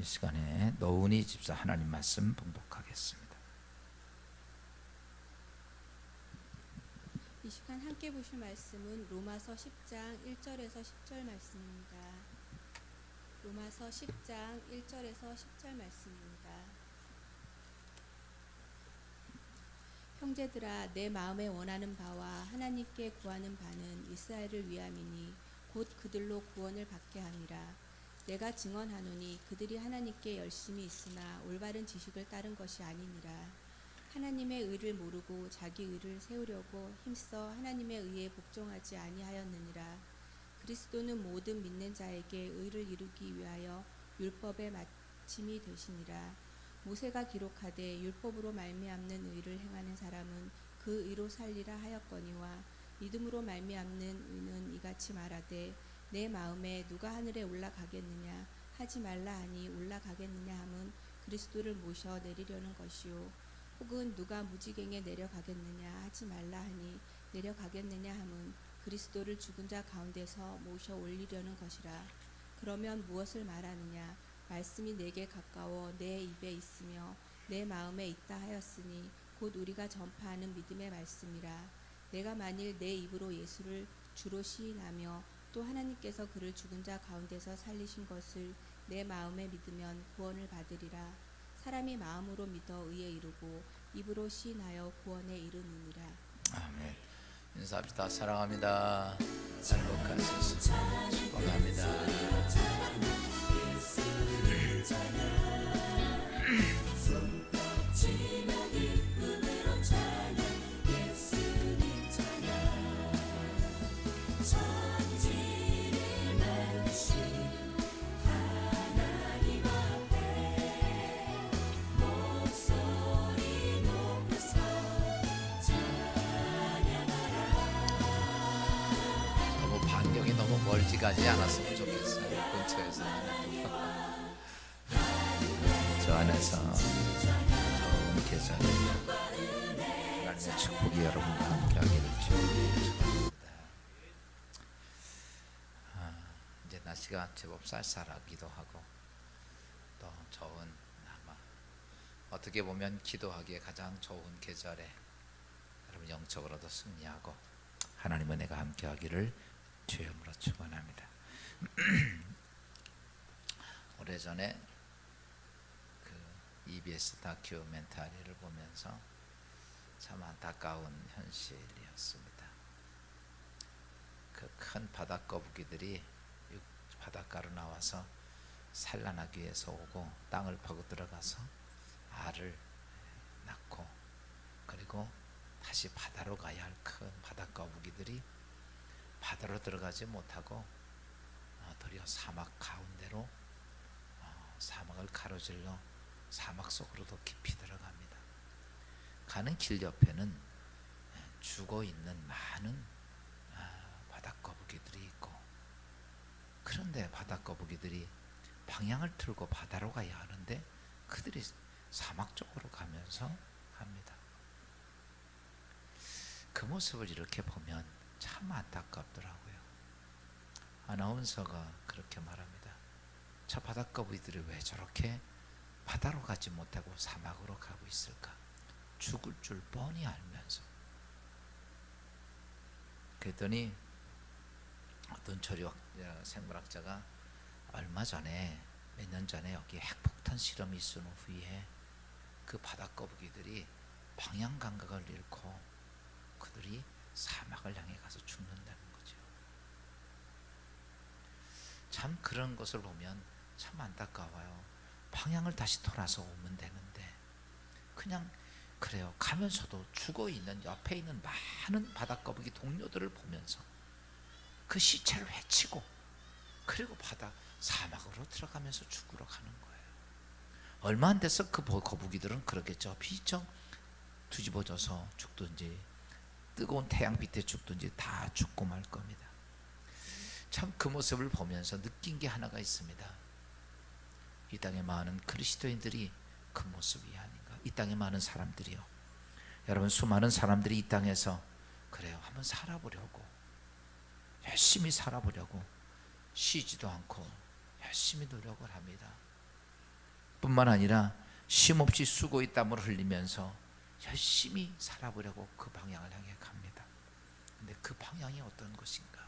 이 시간에 노은희 집사 하나님 말씀 봉독하겠습니다. 이 시간 함께 보실 말씀은 로마서 10장 1절에서 10절 말씀입니다. 로마서 10장 1절에서 10절 말씀입니다. 형제들아, 내 마음에 원하는 바와 하나님께 구하는 바는 이스라엘을 위함이니 곧 그들로 구원을 받게 함이라. 내가 증언하노니 그들이 하나님께 열심히 있으나 올바른 지식을 따른 것이 아니니라. 하나님의 의를 모르고 자기 의를 세우려고 힘써 하나님의 의에 복종하지 아니하였느니라. 그리스도는 모든 믿는 자에게 의를 이루기 위하여 율법의 마침이 되시니라. 모세가 기록하되 율법으로 말미암는 의를 행하는 사람은 그 의로 살리라 하였거니와 믿음으로 말미암는 의는 이같이 말하되 내 마음에 누가 하늘에 올라가겠느냐 하지 말라 하니 올라가겠느냐 함은 그리스도를 모셔 내리려는 것이요 혹은 누가 무지갱에 내려가겠느냐 하지 말라 하니 내려가겠느냐 함은 그리스도를 죽은 자 가운데서 모셔 올리려는 것이라. 그러면 무엇을 말하느냐? 말씀이 내게 가까워 내 입에 있으며 내 마음에 있다 하였으니 곧 우리가 전파하는 믿음의 말씀이라. 내가 만일 내 입으로 예수를 주로 시인하며 또 하나님께서 그를 죽은 자 가운데서 살리신 것을 내 마음에 믿으면 구원을 받으리라. 사람이 마음으로 믿어 의에 이르고 입으로 시인하여 구원에 이르느니라. 아멘. 인사합시다. 사랑합니다. 행복하시소. 축복합니다. 반경이 너무 멀지 가지 않았으면 좋겠어요. 근처에서 저 안에서 좋은 계절에 하나님의 축복이 여러분과 함께하기를 축복합니다. 이제 날씨가 제법 쌀쌀하기도 하고 또 좋은 아마 어떻게 보면 기도하기에 가장 좋은 계절에 여러분 영적으로도 승리하고 하나님 은혜가 함께하기를 주여으로 축원합니다. 오래전에 그 EBS 다큐멘터리를 보면서 참 안타까운 현실이었습니다. 그 큰 바닷거북이들이 바닷가로 나와서 산란하기 위해서 오고 땅을 파고 들어가서 알을 낳고 그리고 다시 바다로 가야 할 큰 바닷거북이들이 바다로 들어가지 못하고 도리어 사막 가운데로 사막을 가로질러 사막 속으로도 깊이 들어갑니다. 가는 길 옆에는 죽어 있는 많은 바닷거북이들이 있고, 그런데 바닷거북이들이 방향을 틀고 바다로 가야 하는데 그들이 사막 쪽으로 가면서 합니다. 그 모습을 이렇게 보면 참 안타깝더라고요. 아나운서가 그렇게 말합니다. 저 바닷거북이들이 왜 저렇게 바다로 가지 못하고 사막으로 가고 있을까? 죽을 줄 뻔히 알면서. 그랬더니 어떤 생물학자가 얼마 전에 몇 년 전에 여기 핵폭탄 실험이 있은 후에 그 바닷거북이들이 방향 감각을 잃고 그들이 사막을 향해 가서 죽는다는 거죠. 참 그런 것을 보면 참 안타까워요. 방향을 다시 돌아서 오면 되는데 그냥 그래요. 가면서도 죽어 있는 옆에 있는 많은 바닷거북이 동료들을 보면서 그 시체를 헤치고 그리고 사막으로 들어가면서 죽으러 가는 거예요. 얼마 안 돼서 그 거북이들은 그러겠죠. 비쩍 뒤집어져서 죽든지 뜨거운 태양 빛에 죽든지 다 죽고 말 겁니다. 참 그 모습을 보면서 느낀 게 하나가 있습니다. 이 땅에 많은 그리스도인들이 그 모습이 아닌가. 이 땅에 많은 사람들이요. 여러분, 수많은 사람들이 이 땅에서 그래요. 한번 살아보려고, 열심히 살아보려고 쉬지도 않고 열심히 노력을 합니다. 뿐만 아니라 쉼없이 수고의 땀을 흘리면서 열심히 살아보려고 그 방향을 향해 갑니다. 근데 그 방향이 어떤 것인가?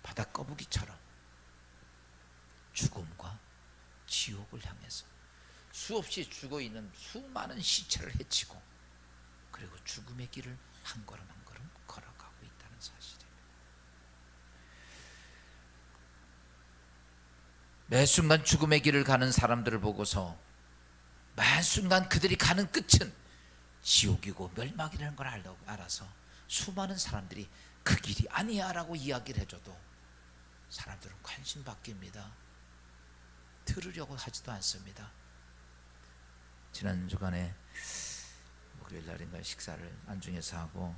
바다 거북이처럼 죽음과 지옥을 향해서 수없이 죽어있는 수많은 시체를 해치고 그리고 죽음의 길을 한 걸음 한 걸음 걸어가고 있다는 사실입니다. 매 순간 죽음의 길을 가는 사람들을 보고서 매 순간 그들이 가는 끝은 지옥이고 멸망이라는 걸 알아서 수많은 사람들이 그 길이 아니야 라고 이야기를 해줘도 사람들은 관심 바뀝니다. 들으려고 하지도 않습니다. 지난 주간에 목요일 날인가 식사를 안중에서 하고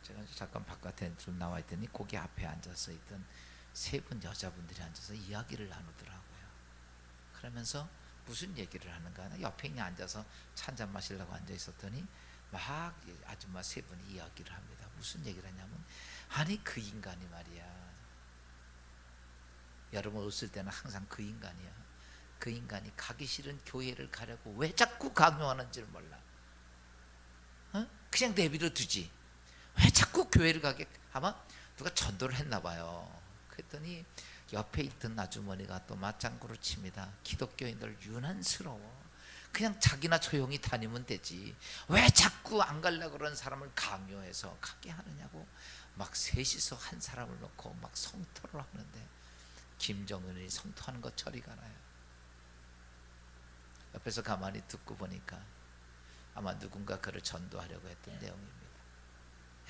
제가 잠깐 바깥에 좀 나와 있더니 거기 앞에 앉아서 있던 세 분 여자분들이 앉아서 이야기를 나누더라고요. 그러면서 무슨 얘기를 하는가? 옆에 그냥 앉아서 차 한잔 마시려고 앉아 있었더니 막 아줌마 세 분이 이야기를 합니다. 무슨 얘기를 하냐면 아니 그 인간이 말이야. 여러분 웃을 때는 항상 그 인간이야. 그 인간이 가기 싫은 교회를 가려고 왜 자꾸 강요하는지를 몰라. 그냥 내버려 두지. 왜 자꾸 교회를 가게? 아마 누가 전도를 했나 봐요. 그랬더니 옆에 있던 아주머니가 또 맞장구를 칩니다. 기독교인들 유난스러워. 그냥 자기나 조용히 다니면 되지. 왜 자꾸 안 가려고 그러는 사람을 강요해서 가게 하느냐고 막 셋이서 한 사람을 놓고 막 성토를 하는데 김정은이 성토하는 거 저리가 나요. 옆에서 가만히 듣고 보니까 아마 누군가 그를 전도하려고 했던 내용입니다.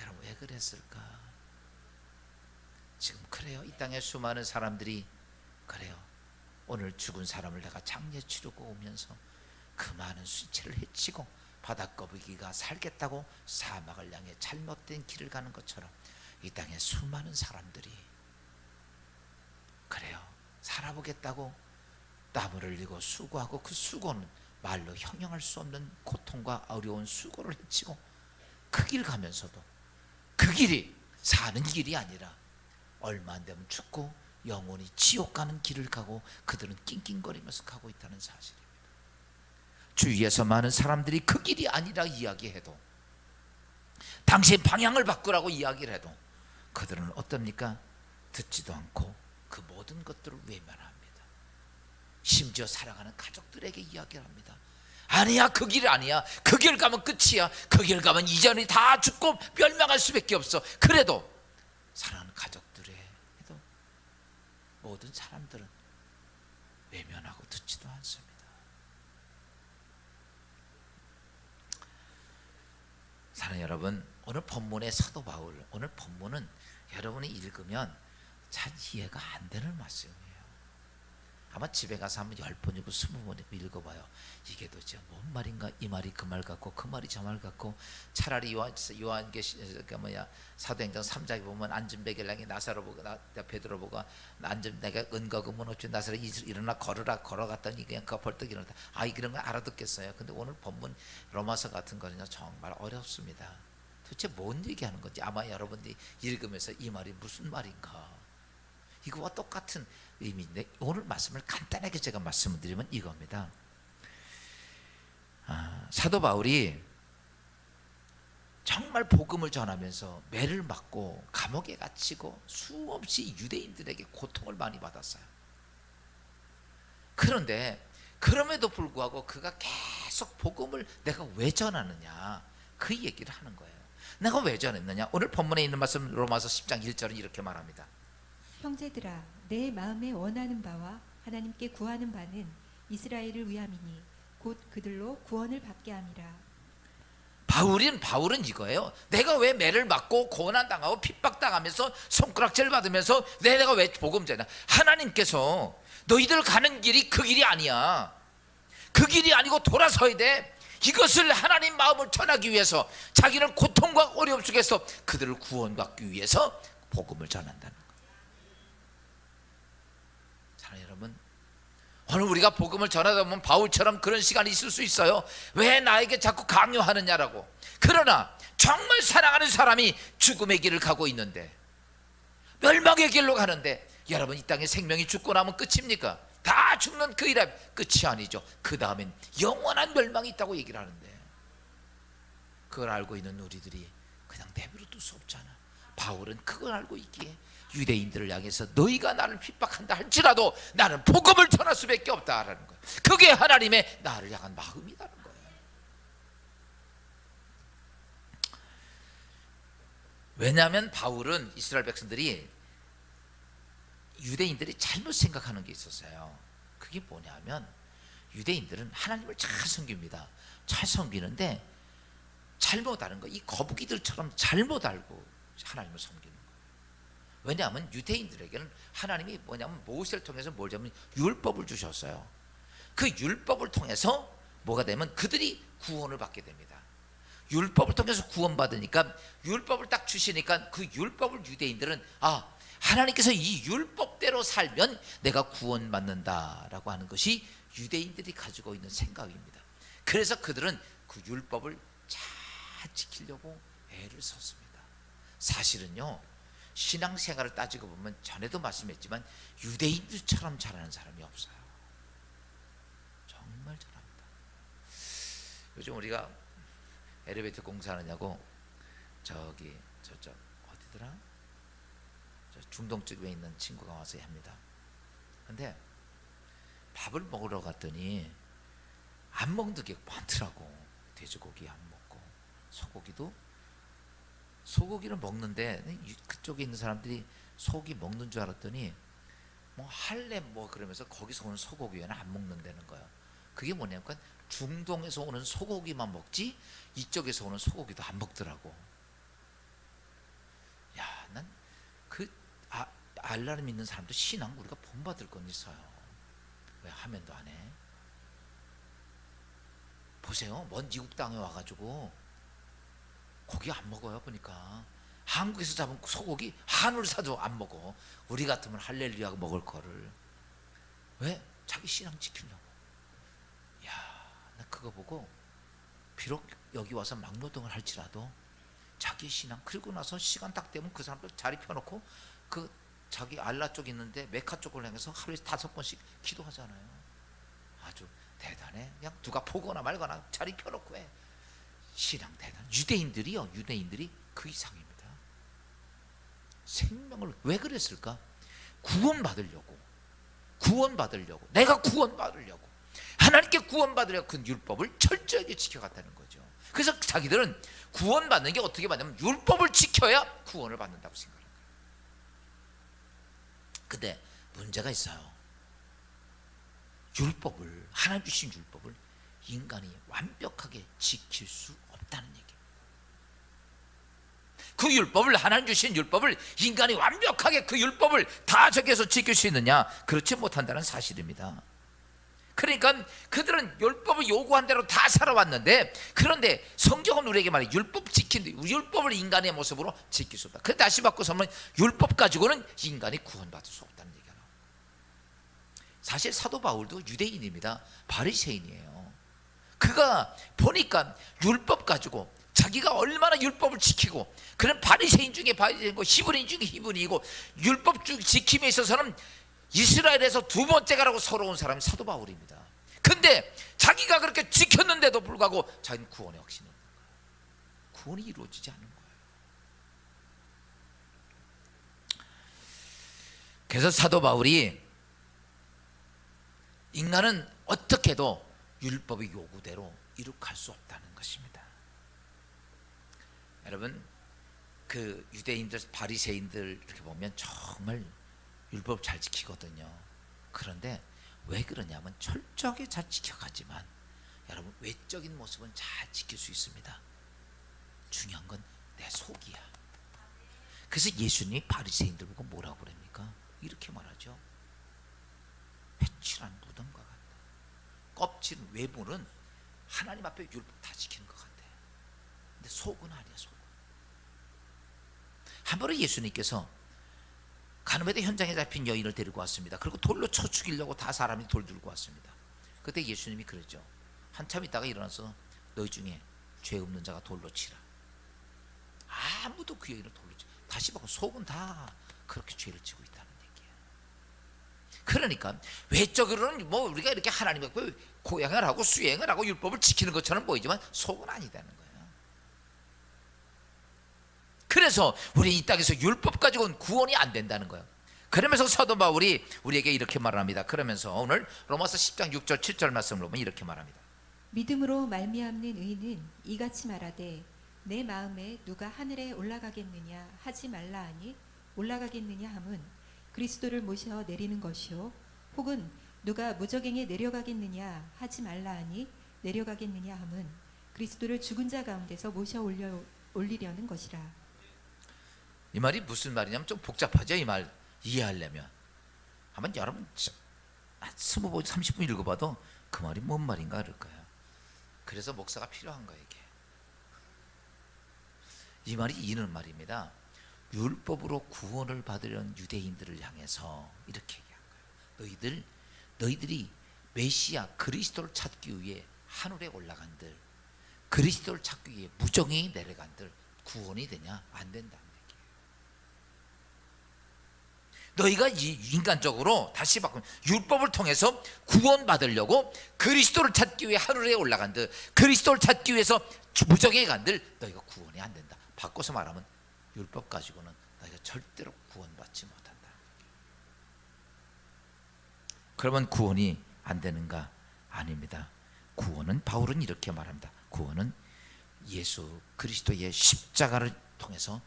여러분 왜 그랬을까? 지금 그래요. 이 땅에 수많은 사람들이 그래요. 오늘 죽은 사람을 내가 장례 치르고 오면서 그 많은 수치를 해치고 바닷거북이가 살겠다고 사막을 향해 잘못된 길을 가는 것처럼 이 땅에 수많은 사람들이 그래요. 살아보겠다고 땀을 흘리고 수고하고 그 수고는 말로 형용할 수 없는 고통과 어려운 수고를 해치고 그 길 가면서도 그 길이 사는 길이 아니라 얼마 안 되면 죽고 영원히 지옥 가는 길을 가고 그들은 낑낑거리면서 가고 있다는 사실입니다. 주위에서 많은 사람들이 그 길이 아니라 이야기해도 당신 방향을 바꾸라고 이야기를 해도 그들은 어떻습니까? 듣지도 않고 그 모든 것들을 외면합니다. 심지어 살아가는 가족들에게 이야기를 합니다. 아니야 그 길 아니야. 그 길 가면 끝이야. 그 길 가면 이전이 다 죽고 멸망할 수밖에 없어. 그래도 사랑하는 가족들에게도 모든 사람들은 외면하고 듣지도 않습니다. 사랑하는 여러분, 오늘 본문의 사도 바울, 오늘 본문은 여러분이 읽으면 잘 이해가 안 되는 말씀이에요. 아마 집에 가서 한번 10번이고 20번이고 읽어봐요. 이게 도대체 뭔 말인가? 이 말이 그 말 같고 그 말이 저 말 같고 차라리 사도행전 3장에 보면 앉은 베겔랑이 나사로 보고 베드로 보고 앉은 내가 은거 금은 없지 나사로 일어나 걸어갔더니 그냥 그 벌떡 일어났다. 그런 거 알아듣겠어요. 근데 오늘 본문 로마서 같은 거는요 정말 어렵습니다. 도대체 뭔 얘기하는 건지 아마 여러분들이 읽으면서 이 말이 무슨 말인가? 이거와 똑같은 의미인데 오늘 말씀을 간단하게 제가 말씀을 드리면 이겁니다. 사도 바울이 정말 복음을 전하면서 매를 맞고 감옥에 갇히고 수없이 유대인들에게 고통을 많이 받았어요. 그런데 그럼에도 불구하고 그가 계속 복음을 내가 왜 전하느냐 그 얘기를 하는 거예요. 내가 왜 전했느냐? 오늘 본문에 있는 말씀 로마서 10장 1절은 이렇게 말합니다. 형제들아, 내 마음에 원하는 바와 하나님께 구하는 바는 이스라엘을 위함이니 곧 그들로 구원을 받게 함이라. 바울은 이거예요. 내가 왜 매를 맞고 고난당하고 핍박당하면서 손가락질 받으면서 내가 왜 복음 전하냐? 하나님께서 너희들 가는 길이 그 길이 아니야. 그 길이 아니고 돌아서야 돼. 이것을 하나님 마음을 전하기 위해서 자기는 고통과 어려움 속에서 그들을 구원받기 위해서 복음을 전한다는 거예요. 사랑하는 여러분, 오늘 우리가 복음을 전하다 보면 바울처럼 그런 시간이 있을 수 있어요. 왜 나에게 자꾸 강요하느냐라고. 그러나 정말 사랑하는 사람이 죽음의 길을 가고 있는데 멸망의 길로 가는데 여러분 이 땅에 생명이 죽고 나면 끝입니까? 다 다 죽는 그 일에 끝이 아니죠. 그 다음엔 영원한 멸망이 있다고 얘기를 하는데, 그걸 알고 있는 우리들이 그냥 내버려 둘 수 없잖아. 바울은 그걸 알고 있기에 유대인들을 향해서 너희가 나를 핍박한다 할지라도 나는 복음을 전할 수밖에 없다라는 거예요. 그게 하나님의 나를 향한 마음이라는 거예요. 왜냐하면 바울은 이스라엘 백성들이, 유대인들이 잘못 생각하는 게 있었어요. 그게 뭐냐면 유대인들은 하나님을 잘 섬깁니다. 잘 섬기는데 잘못 아는 거, 이 거북이들처럼 잘못 알고 하나님을 섬기는 거예요. 왜냐하면 유대인들에게는 하나님이 뭐냐면 모세를 통해서 뭘 잡으면 율법을 주셨어요. 그 율법을 통해서 뭐가 되면 그들이 구원을 받게 됩니다. 율법을 통해서 구원받으니까, 율법을 딱 주시니까 그 율법을 유대인들은 하나님께서 이 율법대로 살면 내가 구원받는다라고 하는 것이 유대인들이 가지고 있는 생각입니다. 그래서 그들은 그 율법을 잘 지키려고 애를 썼습니다. 사실은요, 신앙생활을 따지고 보면 전에도 말씀했지만 유대인들처럼 잘하는 사람이 없어요. 정말 잘합니다. 요즘 우리가 엘리베이터 공사하느냐고 저기 저쪽 어디더라? 저 중동 쪽에 있는 친구가 와서 합니다. 근데 밥을 먹으러 갔더니 안 먹는 게 많더라고. 돼지고기 안 먹고 소고기를 먹는데, 그쪽에 있는 사람들이 소고기 먹는 줄 알았더니 뭐 할래 뭐 그러면서 거기서 오는 소고기 외에는 안 먹는다는 거예요. 그게 뭐냐면 중동에서 오는 소고기만 먹지 이쪽에서 오는 소고기도 안 먹더라고. 야, 난 그 알라를 믿는 사람도 신앙 우리가 본받을 건 있어요. 왜 하면도 안 해? 보세요, 먼 이국 땅에 와가지고 고기 안 먹어요. 보니까 한국에서 잡은 소고기 한우를 사도 안 먹어. 우리 같으면 할렐루야 먹을 거를. 왜? 자기 신앙 지키려고. 야, 나 그거 보고 비록 여기 와서 막노동을 할지라도 자기 신앙, 그리고 나서 시간 딱 되면 그 사람들 자리 펴놓고 그 자기 알라 쪽 있는데 메카 쪽을 향해서 하루에 5번씩 기도하잖아요. 아주 대단해. 그냥 누가 보거나 말거나 자리 펴놓고 해. 신앙 대단. 유대인들이 그 이상입니다. 생명을 왜 그랬을까? 구원받으려고, 내가 구원받으려고, 하나님께 구원받으려고 그 율법을 철저하게 지켜갔다는 거죠. 그래서 자기들은 구원받는 게 어떻게 받냐면 율법을 지켜야 구원을 받는다고 생각하는 거예요. 근데 문제가 있어요. 하나님 주신 율법을 인간이 완벽하게 지킬 수 없다는 얘기입니다. 그 율법을, 하나님 주신 율법을 인간이 완벽하게 그 율법을 다 적용해서 지킬 수 있느냐? 그렇지 못한다는 사실입니다. 그러니까 그들은 율법을 요구한 대로 다 살아왔는데, 그런데 성경은 우리에게 말해 율법을 인간의 모습으로 지킬 수 없다. 그런데 다시 바꿔서 하면 율법 가지고는 인간이 구원받을 수 없다는 얘기가 나와요. 사실 사도 바울도 유대인입니다. 바리새인이에요. 그가 보니까 율법 가지고 자기가 얼마나 율법을 지키고, 그런 바리새인 중에 바리새인이고 히브리인 중에 히브리이고, 율법 지킴에 있어서는 이스라엘에서 두 번째가라고 서러운 사람이 사도 바울입니다. 근데 자기가 그렇게 지켰는데도 불구하고 자기는 구원에 확신이 없는 거예요. 구원이 이루어지지 않는 거예요. 그래서 사도 바울이 인간은 어떻게 해도 율법의 요구대로 이룩할 수 없다는 것입니다. 여러분, 그 유대인들, 바리새인들 이렇게 보면 정말 율법 잘 지키거든요. 그런데 왜 그러냐면 철저하게 잘 지켜가지만 여러분 외적인 모습은 잘 지킬 수 있습니다. 중요한 건 내 속이야. 그래서 예수님이 바리새인들 보고 뭐라고 그럽니까? 이렇게 말하죠. 회칠한 무덤과 같다. 껍질 외부는 하나님 앞에 율법 다 지키는 것 같아. 근데 속은 아니야. 속은. 한 번은 예수님께서 가늠해대 현장에 잡힌 여인을 데리고 왔습니다. 그리고 돌로 쳐 죽이려고 다 사람이 돌 들고 왔습니다. 그때 예수님이 그랬죠. 한참 있다가 일어나서 너희 중에 죄 없는 자가 돌로 치라. 아무도 그 여인을 돌로 치. 다시 보고 속은 다 그렇게 죄를 지고 있다는 얘기예요. 그러니까 외적으로는 뭐 우리가 이렇게 하나님의 고행을 하고 수행을 하고 율법을 지키는 것처럼 보이지만 속은 아니다는 거예요. 그래서 우리 이 땅에서 율법 가지고는 구원이 안 된다는 거예요. 그러면서 사도 바울이 우리에게 이렇게 말합니다. 그러면서 오늘 로마서 10장 6절 7절 말씀을 보면 이렇게 말합니다. 믿음으로 말미암는 의는 이같이 말하되 내 마음에 누가 하늘에 올라가겠느냐 하지 말라 하니 올라가겠느냐 함은 그리스도를 모셔 내리는 것이요 혹은 누가 무저갱에 내려가겠느냐 하지 말라 하니 내려가겠느냐 함은 그리스도를 죽은 자 가운데서 모셔 올리려는 것이라. 이 말이 무슨 말이냐면 좀 복잡하죠. 이 말 이해하려면 한번 여러분 20번 30분 읽어봐도 그 말이 뭔 말인가 그럴 거예요. 그래서 목사가 필요한 거예요. 이게 이 말이 이는 말입니다. 율법으로 구원을 받으려는 유대인들을 향해서 이렇게 얘기한 거예요. 너희들이 메시아 그리스도를 찾기 위해 하늘에 올라간들, 그리스도를 찾기 위해 무정이 내려간들 구원이 되냐? 안 된다는 얘기예요. 너희가 인간적으로 다시 바꾸면 율법을 통해서 구원받으려고 그리스도를 찾기 위해 하늘에 올라간들, 그리스도를 찾기 위해서 무정에 간들 너희가 구원이 안 된다. 바꿔서 말하면 율법 가지고는 너희가 절대로 구원받지 못한다. 그러면 구원이 안 되는가? 아닙니다. 구원은 바울은 이렇게 말합니다. 구원은 예수 그리스도의 십자가를 통해서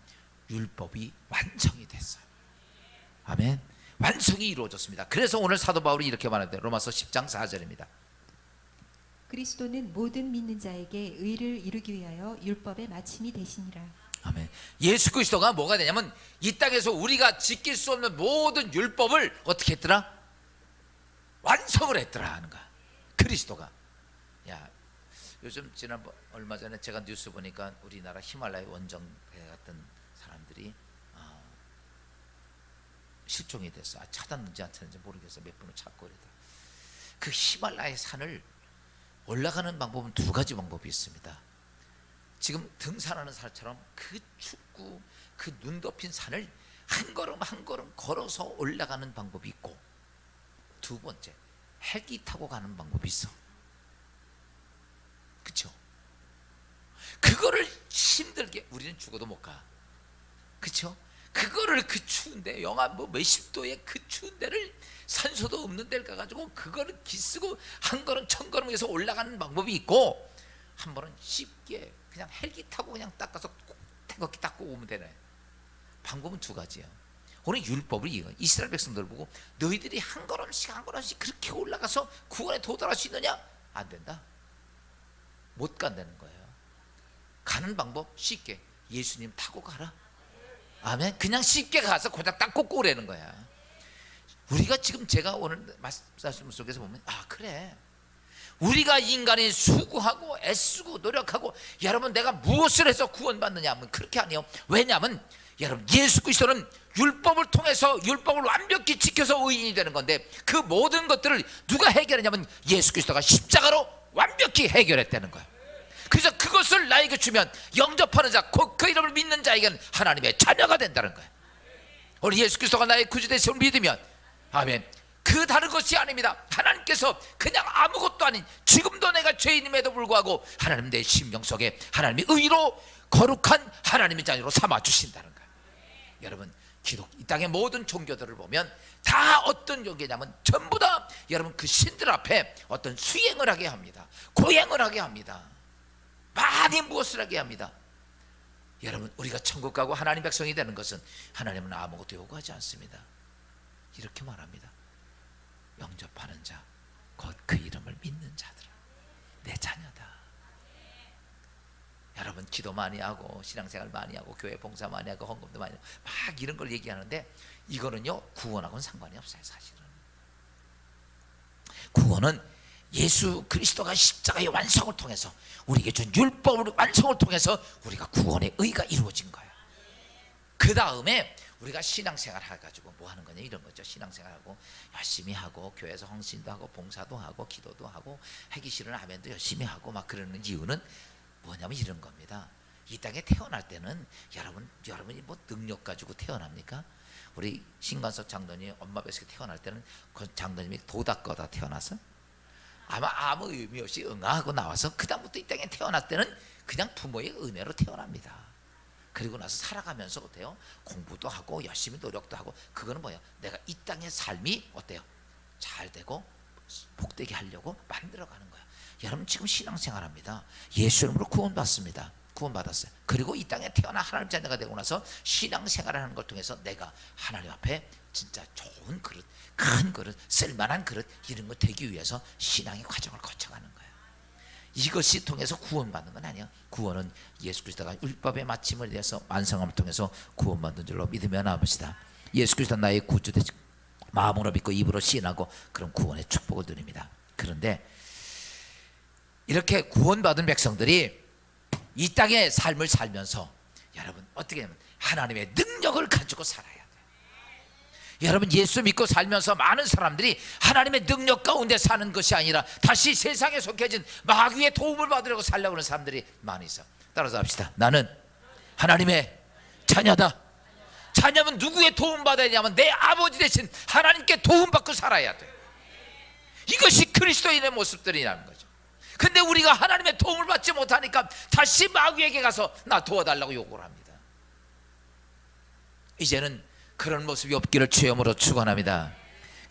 율법이 완성이 됐어요. 아멘. 완성이 이루어졌습니다. 그래서 오늘 사도 바울이 이렇게 말합니다. 로마서 10장 4절입니다. 그리스도는 모든 믿는 자에게 의를 이루기 위하여 율법의 마침이 되시니라. 아멘. 예수 그리스도가 뭐가 되냐면 이 땅에서 우리가 지킬 수 없는 모든 율법을 어떻게 했더라? 완성을 했더라 하는 거야. 그리스도가. 야, 요즘 지난번 얼마 전에 제가 뉴스 보니까 우리나라 히말라야 원정에 갔던 사람들이 실종이 됐어. 찾았는지 안 찾았는지 모르겠어. 몇 분을 찾고 이러다. 그 히말라야 산을 올라가는 방법은 두 가지 방법이 있습니다. 지금 등산하는 사람처럼 그 춥고 그 눈 덮인 산을 한 걸음 한 걸음 걸어서 올라가는 방법이 있고, 두 번째 헬기 타고 가는 방법이 있어. 그렇죠? 그거를 힘들게 우리는 죽어도 못 가. 그렇죠? 그거를 그 추운데 영하 뭐 몇십 도의 그 추운 데를 산소도 없는 데를 가가지고 그거를 기쓰고 한 걸음 천 걸음에서 올라가는 방법이 있고, 한 번은 쉽게 그냥 헬기 타고 그냥 닦아서 태극기 닦고 오면 되네. 방법은 두 가지예요. 오늘 율법을 이스라엘 백성들 보고 너희들이 한 걸음씩 한 걸음씩 그렇게 올라가서 구원에 도달할 수 있느냐? 안 된다. 못 간다는 거예요. 가는 방법 쉽게 예수님 타고 가라. 아멘. 그냥 쉽게 가서 고작 딱 꽂고 오라는 거야. 우리가 지금 제가 오늘 말씀 속에서 보면 그래, 우리가 인간이 수고하고 애쓰고 노력하고, 여러분 내가 무엇을 해서 구원받느냐 하면 그렇게 아니에요. 왜냐하면 여러분 예수 그리스도는 율법을 통해서 율법을 완벽히 지켜서 의인이 되는 건데, 그 모든 것들을 누가 해결했냐면 예수 그리스도가 십자가로 완벽히 해결했다는 거예요. 그래서 그것을 나에게 주면 영접하는 자, 곧 그 이름을 믿는 자에게는 하나님의 자녀가 된다는 거예요. 우리 예수 그리스도가 나의 구주 되심을 믿으면, 아멘, 그 다른 것이 아닙니다. 하나님께서 그냥 아무것도 아닌, 지금도 내가 죄인임에도 불구하고 하나님 내 심령 속에 하나님의 의로 거룩한 하나님의 자녀로 삼아주신다는 거예요. 여러분 이 땅의 모든 종교들을 보면 다 어떤 종교냐면 전부 다 여러분 그 신들 앞에 어떤 수행을 하게 합니다. 고행을 하게 합니다. 많이 무엇을 하게 합니다. 여러분 우리가 천국 가고 하나님 백성이 되는 것은 하나님은 아무것도 요구하지 않습니다. 이렇게 말합니다. 영접하는 자, 곧 그 이름을 믿는 자들아, 내 자녀다. 여러분 기도 많이 하고 신앙생활 많이 하고 교회 봉사 많이 하고 헌금도 많이 하고 막 이런 걸 얘기하는데, 이거는요 구원하고는 상관이 없어요. 사실은 구원은 예수 그리스도가 십자가의 완성을 통해서 우리에게 준 율법의 완성을 통해서 우리가 구원의 의가 이루어진 거예요. 그 다음에 우리가 신앙생활 해가지고 뭐 하는 거냐, 이런 거죠. 신앙생활하고 열심히 하고 교회에서 헌신도 하고 봉사도 하고 기도도 하고 하기 싫은 아멘도 열심히 하고 막 그러는 이유는 뭐냐면 이런 겁니다. 이 땅에 태어날 때는 여러분이 뭐 능력 가지고 태어납니까? 우리 신관석 장로님 엄마 뱃속에 태어날 때는 그 장로님이 도닥거다 태어나서 아마 아무 의미 없이 응아하고 나와서 그 다음부터 이 땅에 태어날 때는 그냥 부모의 은혜로 태어납니다. 그리고 나서 살아가면서 어때요? 공부도 하고 열심히 노력도 하고, 그거는 뭐예요? 내가 이 땅의 삶이 어때요? 잘 되고 복되게 하려고 만들어가는 거야. 여러분 지금 신앙생활합니다. 예수 이름으로 구원받습니다. 구원받았어요. 그리고 이 땅에 태어나 하나님 자녀가 되고 나서 신앙생활하는 걸 통해서 내가 하나님 앞에 진짜 좋은 그릇, 큰 그릇, 쓸만한 그릇, 이런 거 되기 위해서 신앙의 과정을 거쳐가는 거예요. 이것이 통해서 구원받는 건 아니에요. 구원은 예수 그리스도가 율법의 마침을 위해서 완성함을 통해서 구원받는 줄로 믿으며 나아갑시다. 예수 그리스도 나의 구주 되시고 마음으로 믿고 입으로 시인하고 그런 구원의 축복을 드립니다. 그런데 이렇게 구원받은 백성들이 이 땅의 삶을 살면서 여러분 어떻게 하면 하나님의 능력을 가지고 살아야 돼요. 여러분 예수 믿고 살면서 많은 사람들이 하나님의 능력 가운데 사는 것이 아니라 다시 세상에 속해진 마귀의 도움을 받으려고 살려고 하는 사람들이 많이 있어. 따라서 합시다. 나는 하나님의 자녀다. 자녀면 누구의 도움 받아야 되냐면 내 아버지 대신 하나님께 도움 받고 살아야 돼. 이것이 그리스도인의 모습들이라는 거죠. 근데 우리가 하나님의 도움을 받지 못하니까 다시 마귀에게 가서 나 도와달라고 요구를 합니다. 이제는 그런 모습이 없기를 주여으로 축원합니다.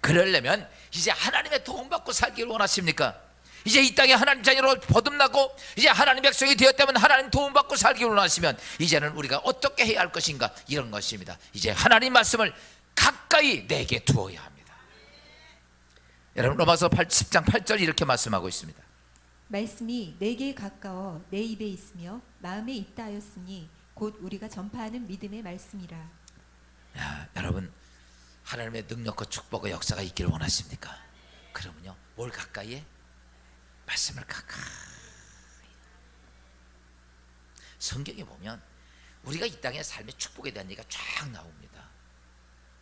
그러려면 이제 하나님의 도움 받고 살기를 원하십니까? 이제 이 땅에 하나님 자녀로 거듭나고 이제 하나님 백성이 되었다면 하나님 도움 받고 살기를 원하시면 이제는 우리가 어떻게 해야 할 것인가, 이런 것입니다. 이제 하나님 말씀을 가까이 내게 두어야 합니다. 여러분 로마서 10장 8절 이렇게 말씀하고 있습니다. 말씀이 내게 가까워 내 입에 있으며 마음에 있다 하였으니 곧 우리가 전파하는 믿음의 말씀이라. 야, 여러분 하나님의 능력과 축복과 역사가 있기를 원하십니까? 그러면요 뭘 가까이 해? 말씀을 가까이. 성경에 보면 우리가 이 땅의 삶의 축복에 대한 얘기가 쫙 나옵니다.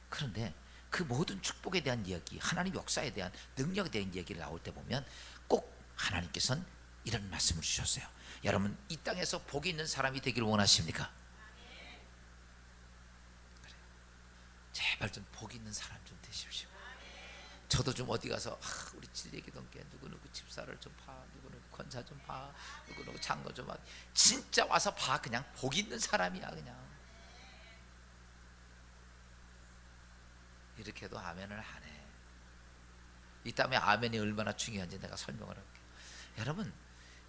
그런데 그 모든 축복에 대한 이야기, 하나님 역사에 대한 능력에 대한 이야기를 나올 때 보면 꼭 하나님께서는 이런 말씀을 주셨어요. 여러분 이 땅에서 복이 있는 사람이 되기를 원하십니까? 그래요. 제발 좀 복 있는 사람 좀 되십시오. 저도 좀 어디 가서 우리 찔레기동께 누구누구 집사를 좀 봐, 누구누구 권사 좀 봐, 누구누구 장로 좀 봐. 진짜 와서 봐. 그냥 복 있는 사람이야. 그냥 이렇게 해도 아멘을 안 해. 이 다음에 아멘이 얼마나 중요한지 내가 설명을 할게요. 여러분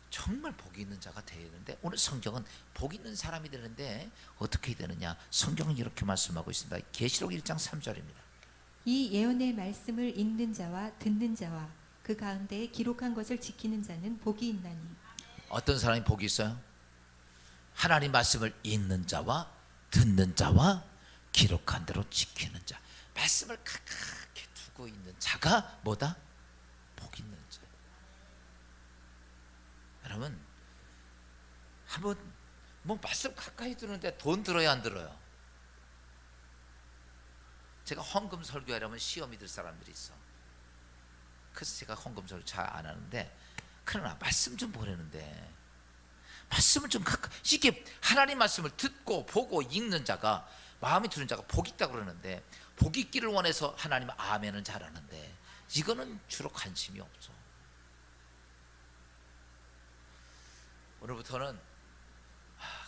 정말 복이 있는 자가 되는데 오늘 성경은 복 있는 사람이 되는데 어떻게 되느냐, 성경은 이렇게 말씀하고 있습니다. 계시록 1장 3절입니다. 이 예언의 말씀을 읽는 자와 듣는 자와 그 가운데에 기록한 것을 지키는 자는 복이 있나니. 어떤 사람이 복이 있어요? 하나님 말씀을 읽는 자와 듣는 자와 기록한 대로 지키는 자. 말씀을 가깝게 두고 있는 자가 뭐다? 복 있는 자. 여러분 한번 뭐 말씀 가까이 두는데 돈 들어야 안 들어요? 제가 헌금 설교하려면 시험이 들 사람들이 있어. 그래서 제가 헌금 설교 잘 안 하는데, 그러나 말씀 좀 보내는데 말씀을 좀 가까이, 이게 하나님 말씀을 듣고 보고 읽는 자가, 마음에 드는 자가 복 있다고 그러는데, 복 있기를 원해서 하나님 아멘은 잘하는데 이거는 주로 관심이 없어. 오늘부터는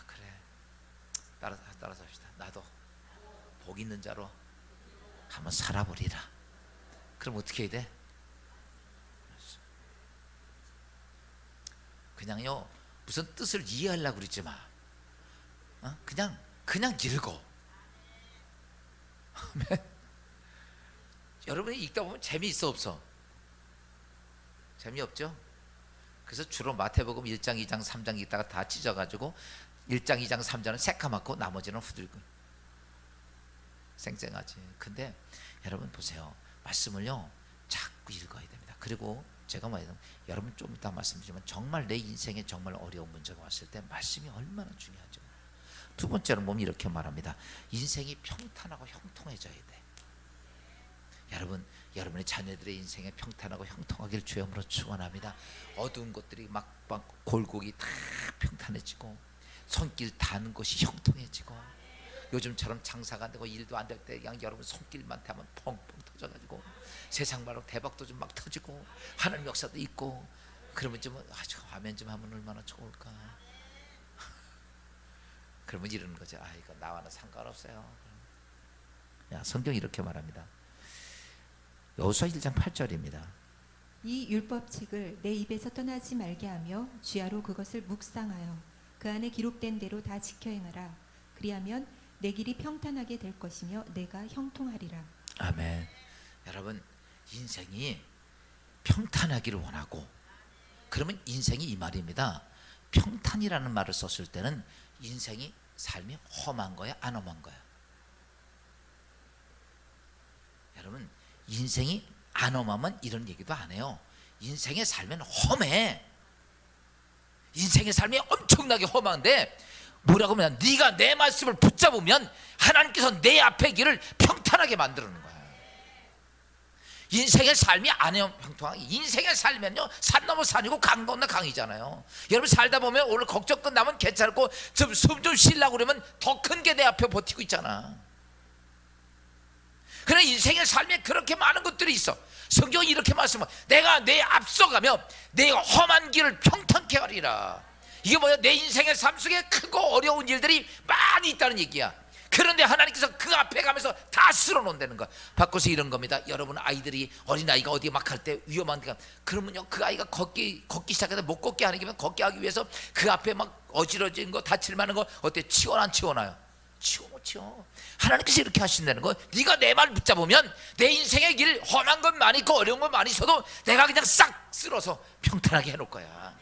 그래 따라서 합시다. 나도 복 있는 자로 한번 살아보리라. 그럼 어떻게 해야 돼? 그냥요 무슨 뜻을 이해하려고 그러지 마. 그냥 읽어. 여러분이 읽다 보면 재미있어 없어? 재미없죠? 그래서 주로 마태복음 1장 2장 3장 읽다가 다 찢어가지고 1장 2장 3장은 새까맣고 나머지는 후들고 쌩쌩하지. 근데 여러분 보세요. 말씀을요 자꾸 읽어야 됩니다. 그리고 제가 말하자면 여러분 좀 이따 말씀드리지만 정말 내 인생에 정말 어려운 문제가 왔을 때 말씀이 얼마나 중요하죠. 두 번째로 보면 이렇게 말합니다. 인생이 평탄하고 형통해져야 돼. 여러분, 여러분의 자녀들의 인생에 평탄하고 형통하길 주여으로 축원합니다. 어두운 것들이 막 골고기 다 평탄해지고 손길 닿는 것이 형통해지고 요즘처럼 장사가 안 되고 일도 안 될 때 그냥 여러분 손길만 대면 펑펑 터져가지고 세상 말로 대박도 좀 막 터지고 하나님 역사도 있고 그러면 좀 아주 아멘 좀 하면 얼마나 좋을까. 그러면 이러는 거죠. 아 이거 나와는 상관없어요. 야, 성경이 이렇게 말합니다. 여호수아 1장 8절입니다. 이 율법책을 내 입에서 떠나지 말게 하며 주야로 그것을 묵상하여 그 안에 기록된 대로 다 지켜 행하라. 그리하면 내 길이 평탄하게 될 것이며 내가 형통하리라. 아멘. 여러분 인생이 평탄하기를 원하고 그러면 인생이 이 말입니다. 평탄이라는 말을 썼을 때는 인생이 삶이 험한 거야 안 험한 거야? 여러분 인생이 안 험하면 이런 얘기도 안 해요. 인생의 삶은 험해. 인생의 삶이 엄청나게 험한데 뭐라고 하면 네가 내 말씀을 붙잡으면 하나님께서 내 앞의 길을 평탄하게 만들어놓는 거야. 인생의 삶이 안 평통하게. 인생의 삶은요 산 넘어 산이고 강 건너 강이잖아요. 여러분 살다 보면 오늘 걱정 끝나면 괜찮고 좀 숨 좀 쉬려고 그러면 더 큰 게 내 앞에 버티고 있잖아. 그래 인생의 삶에 그렇게 많은 것들이 있어. 성경이 이렇게 말씀하면 내가 내 앞서가며 내가 험한 길을 평탄케 하리라. 이게 뭐야? 내 인생의 삶 속에 크고 어려운 일들이 많이 있다는 얘기야. 그런데 하나님께서 그 앞에 가면서 다 쓸어놓는다는 거야. 바꿔서 이런 겁니다. 여러분 아이들이 어린아이가 어디 막 갈 때 위험한 데가 그러면요 그 아이가 걷기 시작해서 못 걷게 하는 게 걷게 하기 위해서 그 앞에 막 어지러진 거 다칠 만한 거 어때? 치워나 안 치워나요? 치워 못 치워. 하나님께서 이렇게 하신다는 거. 네가 내 말 붙잡으면 내 인생의 길 험한 건 많이 있고 어려운 건 많이 있어도 내가 그냥 싹 쓸어서 평탄하게 해놓을 거야.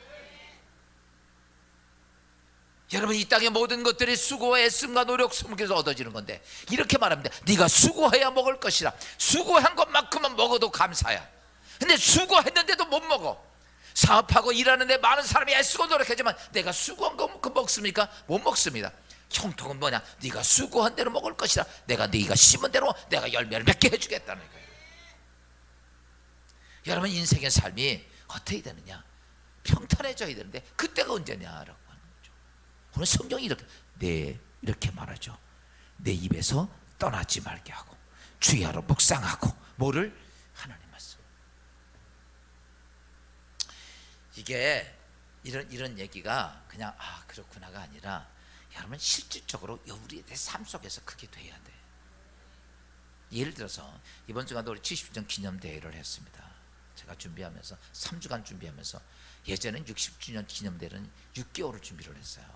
여러분 이 땅의 모든 것들이 수고와 애씀과 노력 속에서 얻어지는 건데 이렇게 말합니다. 네가 수고해야 먹을 것이라. 수고한 것만큼은 먹어도 감사야. 근데 수고했는데도 못 먹어. 사업하고 일하는데 많은 사람이 애쓰고 노력하지만 내가 수고한 것만큼 먹습니까? 못 먹습니다. 형통은 뭐냐? 네가 수고한 대로 먹을 것이라. 네가 심은 대로 내가 열매를 맺게 해주겠다는 거예요. 여러분 인생의 삶이 어떻게 되느냐? 평탄해져야 되는데 그때가 언제냐라고 하는 거죠. 오늘 성경이 이렇게 말하죠. 내 입에서 떠나지 말게 하고 주야로 묵상하고 뭐를? 하나님 말씀. 이게 이런 얘기가 그냥 아 그렇구나가 아니라 여러분 실질적으로 우리의 삶 속에서 그게 돼야 돼. 예를 들어서 이번 주간도 우리 70주년 기념대회를 했습니다. 제가 준비하면서 3주간 준비하면서 예전엔 60주년 기념대회는 6개월을 준비를 했어요.